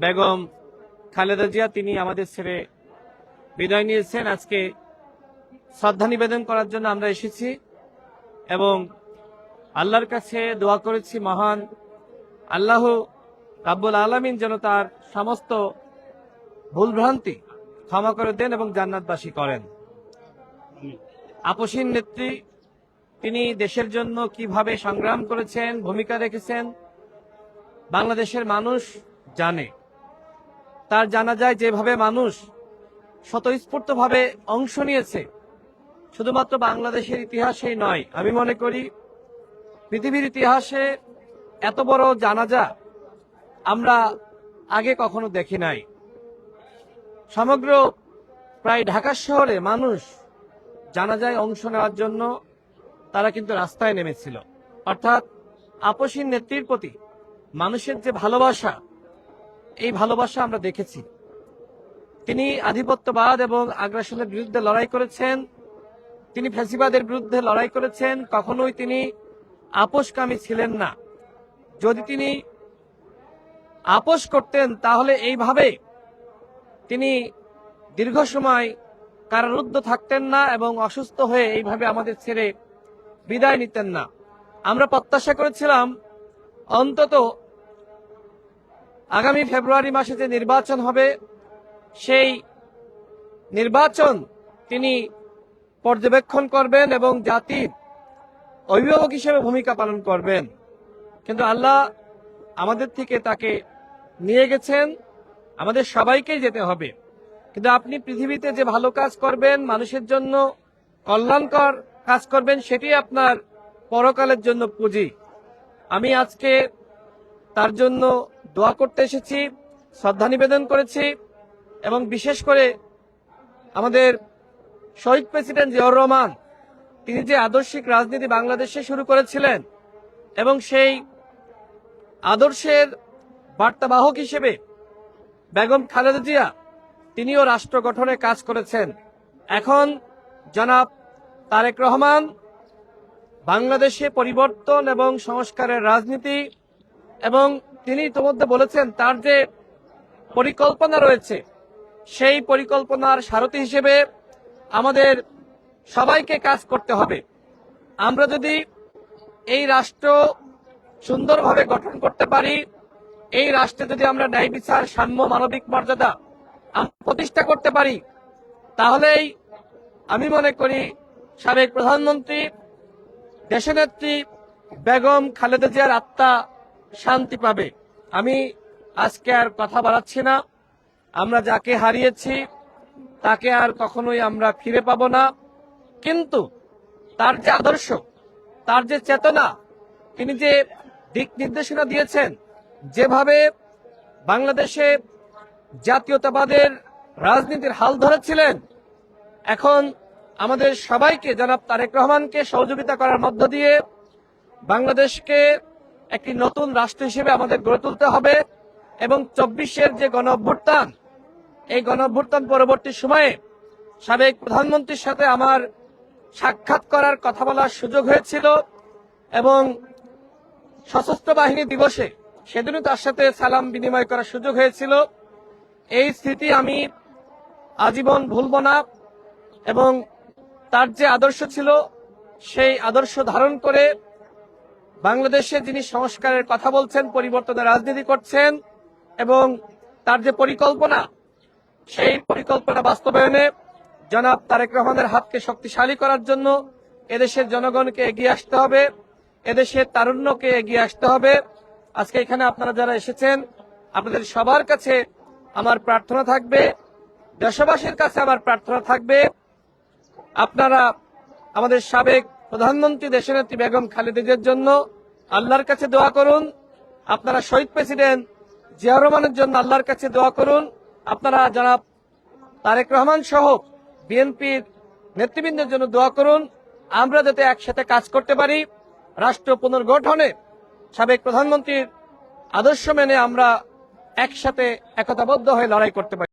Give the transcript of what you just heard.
বেগম খালেদা জিয়া তিনি আমাদের ছেড়ে বিদায় নিয়েছেন। আজকে শ্রদ্ধা নিবেদন করার জন্য আমরা এসেছি এবং আল্লাহর কাছে দোয়া করেছি, মহান আল্লাহ রাব্বুল আলামিন যেন তার সমস্ত ভুলভ্রান্তি ক্ষমা করে দেন এবং জান্নাতবাসী করেন। আপসীন নেত্রী, তিনি দেশের জন্য কিভাবে সংগ্রাম করেছেন, ভূমিকা রেখেছেন, বাংলাদেশের মানুষ জানে। তার জানাজায় যেভাবে মানুষ স্বতঃস্ফূর্তভাবে অংশ নিয়েছে, শুধুমাত্র বাংলাদেশের ইতিহাসেই নয়, আমি মনে করি পৃথিবীর ইতিহাসে এত বড় জানাজা আমরা আগে কখনো দেখি নাই। সমগ্র প্রায় ঢাকা শহরে মানুষ জানাজায় অংশ নেওয়ার জন্য তারা কিন্তু রাস্তায় নেমেছিল। অর্থাৎ আপসীন নেত্রীর প্রতি মানুষের যে ভালোবাসা, এই ভালোবাসা আমরা দেখেছি। তিনি আধিপত্যবাদ এবং আগ্রাসনের বিরুদ্ধে লড়াই করেছেন, তিনি ফ্যাসিবাদের বিরুদ্ধে লড়াই করেছেন। কখনোই তিনি আপোষকামী ছিলেন না। যদি তিনি আপোষ করতেন তাহলে এইভাবে তিনি দীর্ঘ সময় কারারুদ্ধ থাকতেন না এবং অসুস্থ হয়ে এইভাবে আমাদের ছেড়ে বিদায় নিতেন না। আমরা প্রত্যাশা করেছিলাম অন্তত আগামী ফেব্রুয়ারি মাসে যে নির্বাচন হবে, সেই নির্বাচন তিনি পর্যবেক্ষণ করবেন এবং জাতির অভিভাবক হিসেবে ভূমিকা পালন করবেন। কিন্তু আল্লাহ আমাদের থেকে তাকে নিয়ে গেছেন। আমাদের সবাইকেই যেতে হবে, কিন্তু আপনি পৃথিবীতে যে ভালো কাজ করবেন, মানুষের জন্য কল্যাণকর কাজ করবেন, সেটি আপনার পরকালের জন্য পুঁজি। আমি আজকে তার জন্য দোয়া করতে এসেছি, শ্রদ্ধা নিবেদন করেছি এবং বিশেষ করে আমাদের শহীদ প্রেসিডেন্ট জিয়াউর রহমান, তিনি যে আদর্শিক রাজনীতি বাংলাদেশে শুরু করেছিলেন এবং সেই আদর্শের বার্তাবাহক হিসেবে বেগম খালেদা জিয়া তিনিও রাষ্ট্র গঠনে কাজ করেছেন। এখন জনাব তারেক রহমান বাংলাদেশে পরিবর্তন এবং সংস্কারের রাজনীতি, এবং তিনি ইতিমধ্যে বলেছেন তার যে পরিকল্পনা রয়েছে, সেই পরিকল্পনার সারথি হিসেবে আমাদের সবাইকে কাজ করতে হবে। আমরা যদি এই রাষ্ট্র সুন্দরভাবে গঠন করতে পারি, এই রাষ্ট্রে যদি আমরা ন্যায় বিচার, সাম্য, মানবিক মর্যাদা প্রতিষ্ঠা করতে পারি, তাহলেই আমি মনে করি সাবেক প্রধানমন্ত্রী দেশনেত্রী বেগম খালেদা জিয়ার আত্মা শান্তি পাবে। আমি আজকে আর কথা বাড়াচ্ছি না। আমরা যাকে হারিয়েছি তাকে আর কখনোই আমরা ফিরে পাবো না, কিন্তু তার যে আদর্শ, তার যে চেতনা, তিনি যে দিক নির্দেশনা দিয়েছেন, যেভাবে বাংলাদেশে জাতীয়তাবাদের রাজনীতির হাল ধরেছিলেন, এখন আমাদের সবাইকে জনাব তারেক রহমানকে সহযোগিতা করার মধ্য দিয়ে বাংলাদেশকে একটি নতুন রাষ্ট্র হিসেবে আমাদের গড়ে তুলতে হবে। এবং 24-এর যে গণঅভ্যুত্থান, এই গণঅভ্যুত্থান পরবর্তী সময়ে সাবেক প্রধানমন্ত্রীর সাথে আমার সাক্ষাৎ করার, কথা বলার সুযোগ হয়েছিল এবং সশস্ত্র বাহিনী দিবসে সেদিনও তার সাথে সালাম বিনিময় করার সুযোগ হয়েছিল। এই স্মৃতি আমি আজীবন ভুলব না এবং তার যে আদর্শ ছিল, সেই আদর্শ ধারণ করে বাংলাদেশে যিনি সংস্কারের কথা বলছেন, পরিবর্তনের রাজনীতি করছেন এবং তার যে পরিকল্পনা, সেই পরিকল্পনা বাস্তবায়নে জনাব তারেক রহমানের হাতকে শক্তিশালী করার জন্য এদেশের জনগণকে এগিয়ে আসতে হবে, এদেশের তারুণ্যকে এগিয়ে আসতে হবে। আজকে এখানে আপনারা যারা এসেছেন, আপনাদের সবার কাছে আমার প্রার্থনা থাকবে, দেশবাসীর কাছে আমার প্রার্থনা থাকবে, আপনারা আমাদের সাবেক প্রধানমন্ত্রী দেশনেত্রী বেগম খালেদা জিয়ার জন্য আল্লাহর কাছে দোয়া করুন। আপনারা শহীদ প্রেসিডেন্ট জিয়াউর রহমানের জন্য আল্লাহর কাছে দোয়া করুন। আপনারা জনাব তারেক রহমান সহ বিএনপির নেতৃবৃন্দের জন্য দোয়া করুন। আমরা যাতে একসাথে কাজ করতে পারি, রাষ্ট্র পুনর্গঠনে সাবেক প্রধানমন্ত্রীর আদর্শ মেনে আমরা একসাথে একতাবদ্ধ হয়ে লড়াই করতে পারি।